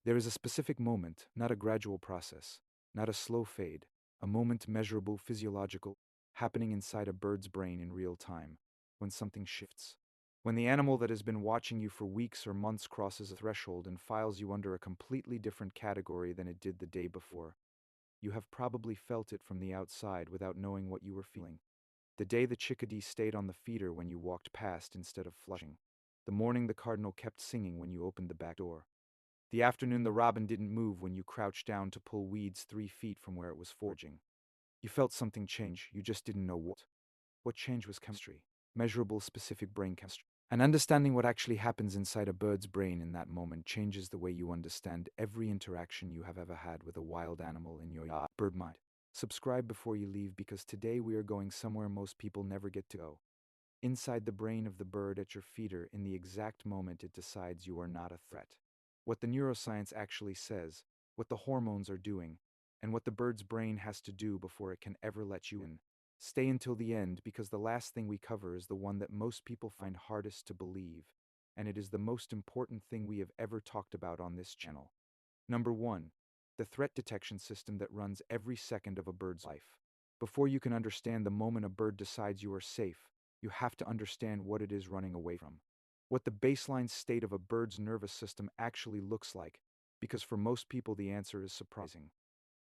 There is a specific moment, not a gradual process, not a slow fade, a moment measurable, physiological, happening inside a bird's brain in real time, when something shifts. When the animal that has been watching you for weeks or months crosses a threshold and files you under a completely different category than it did the day before, you have probably felt it from the outside without knowing what you were feeling. The day the chickadee stayed on the feeder when you walked past instead of flushing. The morning the cardinal kept singing when you opened the back door. The afternoon the robin didn't move when you crouched down to pull weeds 3 feet from where it was foraging. You felt something change, you just didn't know what. What change was chemistry, measurable, specific brain chemistry. And understanding what actually happens inside a bird's brain in that moment changes the way you understand every interaction you have ever had with a wild animal in your bird mind. Subscribe before you leave because today we are going somewhere most people never get to go. Inside the brain of the bird at your feeder in the exact moment it decides you are not a threat. What the neuroscience actually says, what the hormones are doing, and what the bird's brain has to do before it can ever let you in. Stay until the end because the last thing we cover is the one that most people find hardest to believe, and it is the most important thing we have ever talked about on this channel. Number 1. The threat detection system that runs every second of a bird's life. Before you can understand the moment a bird decides you are safe, you have to understand what it is running away from. What the baseline state of a bird's nervous system actually looks like, because for most people the answer is surprising.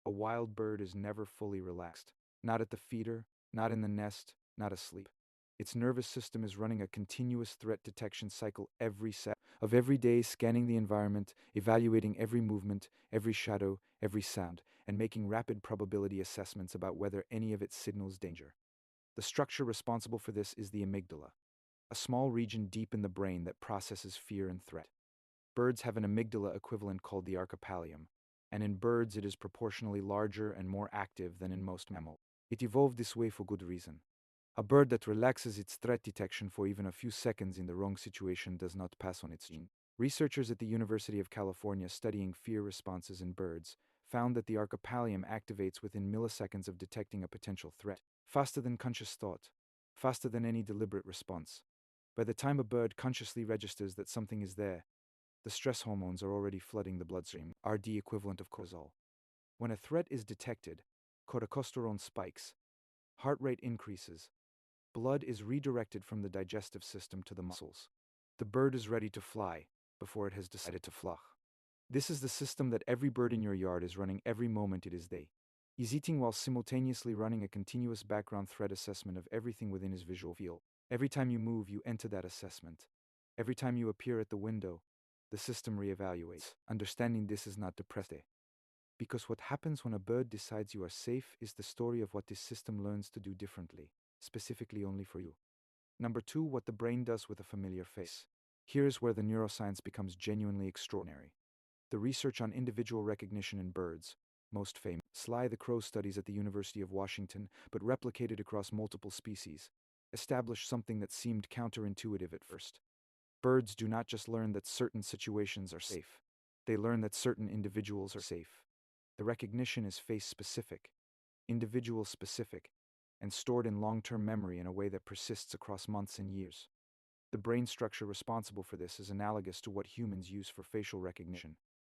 A wild bird is never fully relaxed. Not at the feeder, not in the nest, not asleep. Its nervous system is running a continuous threat detection cycle every second of every day, scanning the environment, evaluating every movement, every shadow, every sound, and making rapid probability assessments about whether any of it signals danger. The structure responsible for this is the amygdala, a small region deep in the brain that processes fear and threat. Birds have an amygdala equivalent called the archipallium, and in birds it is proportionally larger and more active than in most mammals. It evolved this way for good reason. A bird that relaxes its threat detection for even a few seconds in the wrong situation does not pass on its gene. Researchers at the University of California studying fear responses in birds found that the archipallium activates within milliseconds of detecting a potential threat, faster than conscious thought, faster than any deliberate response. By the time a bird consciously registers that something is there, the stress hormones are already flooding the bloodstream, RD equivalent of cortisol. When a threat is detected, corticosterone spikes, heart rate increases, blood is redirected from the digestive system to the muscles. The bird is ready to fly before it has decided to fly. This is the system that every bird in your yard is running every moment it is day. He's eating while simultaneously running a continuous background threat assessment of everything within his visual field. Every time you move, you enter that assessment. Every time you appear at the window, the system reevaluates. Understanding this is not depressing. Because what happens when a bird decides you are safe is the story of what this system learns to do differently, specifically only for you. Number 2, what the brain does with a familiar face. Here's where the neuroscience becomes genuinely extraordinary. The research on individual recognition in birds, most famous, Sly the Crow studies at the University of Washington, but replicated across multiple species, established something that seemed counterintuitive at first. Birds do not just learn that certain situations are safe, they learn that certain individuals are safe. The recognition is face-specific, individual-specific, and stored in long-term memory in a way that persists across months and years. The brain structure responsible for this is analogous to what humans use for facial recognition.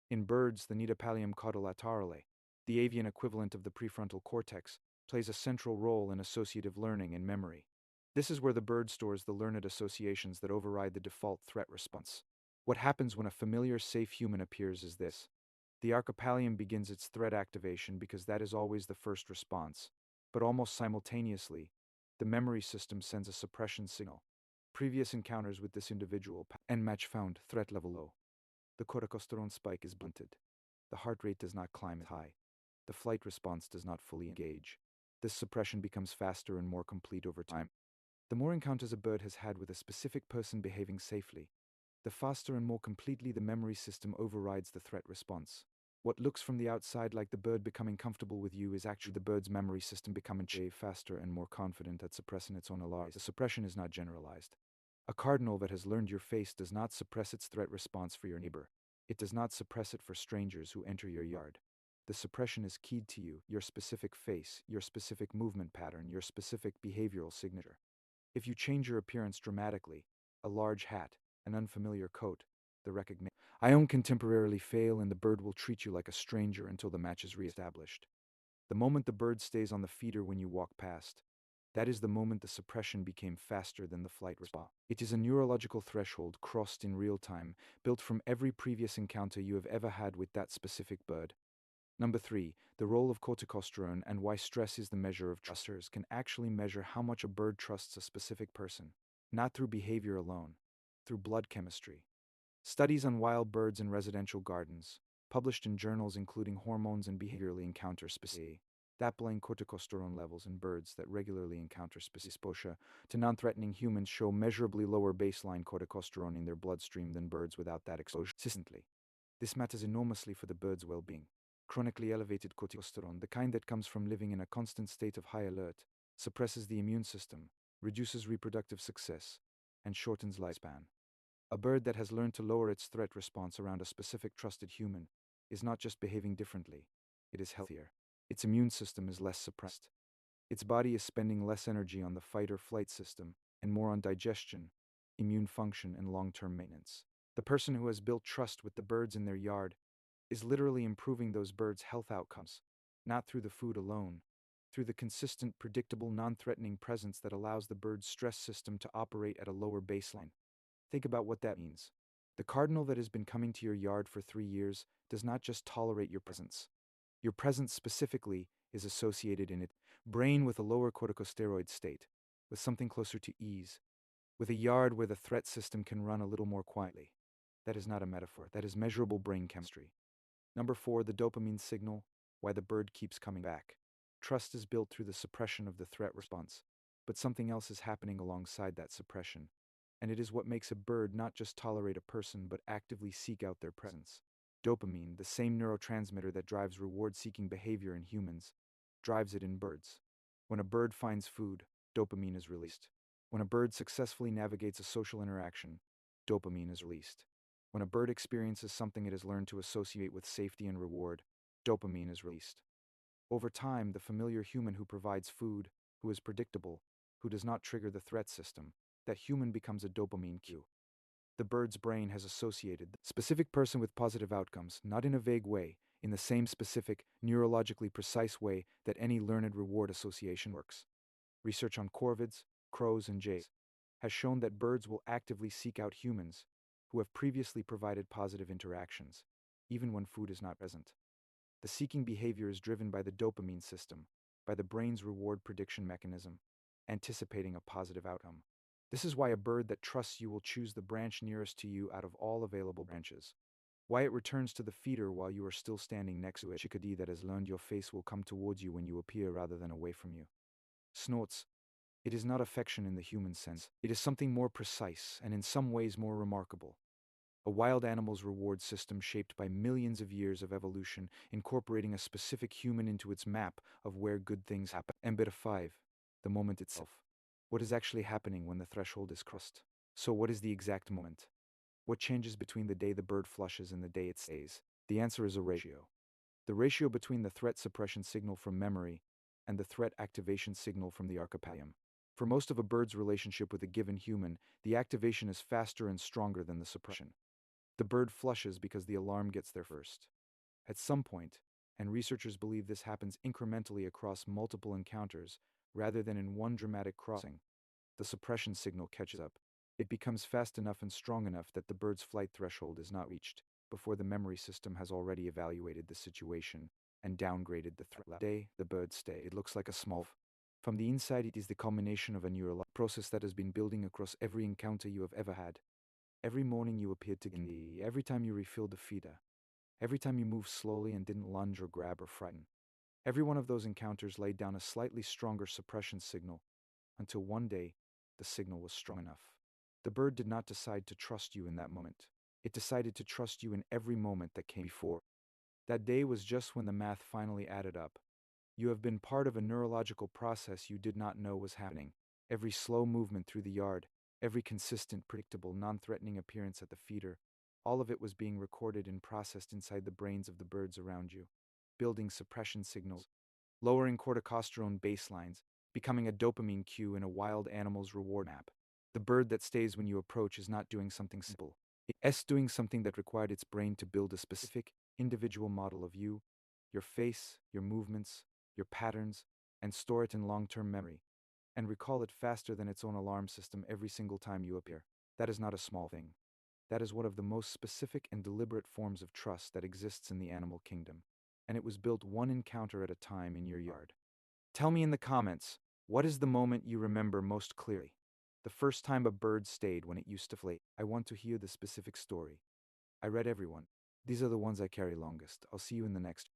In birds, the nidapallium caudolaterale, the avian equivalent of the prefrontal cortex, plays a central role in associative learning and memory. This is where the bird stores the learned associations that override the default threat response. What happens when a familiar, safe human appears is this. The archipallium begins its threat activation because that is always the first response, but almost simultaneously, the memory system sends a suppression signal. Previous encounters with this individual and match found threat level low. The corticosterone spike is blunted. The heart rate does not climb high. The flight response does not fully engage. This suppression becomes faster and more complete over time. The more encounters a bird has had with a specific person behaving safely, the faster and more completely the memory system overrides the threat response. What looks from the outside like the bird becoming comfortable with you is actually the bird's memory system becoming faster and more confident at suppressing its own alarms. The suppression is not generalized. A cardinal that has learned your face does not suppress its threat response for your neighbor. It does not suppress it for strangers who enter your yard. The suppression is keyed to you, your specific face, your specific movement pattern, your specific behavioral signature. If you change your appearance dramatically, a large hat, an unfamiliar coat, the recognition. Ion can temporarily fail and the bird will treat you like a stranger until the match is reestablished. The moment the bird stays on the feeder when you walk past, that is the moment the suppression became faster than the flight response. It is a neurological threshold crossed in real time, built from every previous encounter you have ever had with that specific bird. Number 3, the role of corticosterone and why stress is the measure of trusters can actually measure how much a bird trusts a specific person, not through behavior alone, through blood chemistry. Studies on wild birds in residential gardens, published in journals including hormones and behaviorally encounter species, dappling corticosterone levels in birds that regularly encounter species exposure to non-threatening humans show measurably lower baseline corticosterone in their bloodstream than birds without that exposure. Consistently, this matters enormously for the bird's well-being. Chronically elevated corticosterone, the kind that comes from living in a constant state of high alert, suppresses the immune system, reduces reproductive success, and shortens lifespan. A bird that has learned to lower its threat response around a specific trusted human is not just behaving differently, it is healthier. Its immune system is less suppressed. Its body is spending less energy on the fight or flight system and more on digestion, immune function, and long-term maintenance. The person who has built trust with the birds in their yard is literally improving those birds' health outcomes, not through the food alone, through the consistent, predictable, non-threatening presence that allows the bird's stress system to operate at a lower baseline. Think about what that means. The cardinal that has been coming to your yard for 3 years does not just tolerate your presence. Your presence specifically is associated in its brain with a lower corticosteroid state, with something closer to ease, with a yard where the threat system can run a little more quietly. That is not a metaphor, that is measurable brain chemistry. Number 4, the dopamine signal, why the bird keeps coming back. Trust is built through the suppression of the threat response, but something else is happening alongside that suppression, and it is what makes a bird not just tolerate a person but actively seek out their presence. Dopamine, the same neurotransmitter that drives reward-seeking behavior in humans, drives it in birds. When a bird finds food, dopamine is released. When a bird successfully navigates a social interaction, dopamine is released. When a bird experiences something it has learned to associate with safety and reward, dopamine is released. Over time, the familiar human who provides food, who is predictable, who does not trigger the threat system, that human becomes a dopamine cue. The bird's brain has associated the specific person with positive outcomes, not in a vague way, in the same specific, neurologically precise way that any learned reward association works. Research on corvids, crows, and jays has shown that birds will actively seek out humans who have previously provided positive interactions, even when food is not present. The seeking behavior is driven by the dopamine system, by the brain's reward prediction mechanism, anticipating a positive outcome. This is why a bird that trusts you will choose the branch nearest to you out of all available branches. Why it returns to the feeder while you are still standing next to it. Chickadee that has learned your face will come towards you when you appear rather than away from you. Snorts. It is not affection in the human sense. It is something more precise and in some ways more remarkable. A wild animal's reward system shaped by millions of years of evolution, incorporating a specific human into its map of where good things happen. And beta 5, the moment itself. What is actually happening when the threshold is crossed? So what is the exact moment? What changes between the day the bird flushes and the day it stays? The answer is a ratio. The ratio between the threat suppression signal from memory and the threat activation signal from the archipallium. For most of a bird's relationship with a given human, the activation is faster and stronger than the suppression. The bird flushes because the alarm gets there first. At some point, and researchers believe this happens incrementally across multiple encounters rather than in one dramatic crossing, the suppression signal catches up. It becomes fast enough and strong enough that the bird's flight threshold is not reached before the memory system has already evaluated the situation and downgraded the threat. Day, the bird stay. It looks like a small. From the inside, it is the culmination of a neurological process that has been building across every encounter you have ever had. Every morning you appeared to the every time you refilled the feeder, every time you moved slowly and didn't lunge or grab or frighten. Every one of those encounters laid down a slightly stronger suppression signal until one day the signal was strong enough. The bird did not decide to trust you in that moment. It decided to trust you in every moment that came before. That day was just when the math finally added up. You have been part of a neurological process you did not know was happening. Every slow movement through the yard, every consistent, predictable, non-threatening appearance at the feeder, all of it was being recorded and processed inside the brains of the birds around you, building suppression signals, lowering corticosterone baselines, becoming a dopamine cue in a wild animal's reward map. The bird that stays when you approach is not doing something simple. It's doing something that required its brain to build a specific, individual model of you, your face, your movements, your patterns, and store it in long-term memory, and recall it faster than its own alarm system every single time you appear. That is not a small thing. That is one of the most specific and deliberate forms of trust that exists in the animal kingdom, and it was built one encounter at a time in your yard. Tell me in the comments, what is the moment you remember most clearly? The first time a bird stayed when it used to fly. I want to hear the specific story. I read everyone. These are the ones I carry longest. I'll see you in the next.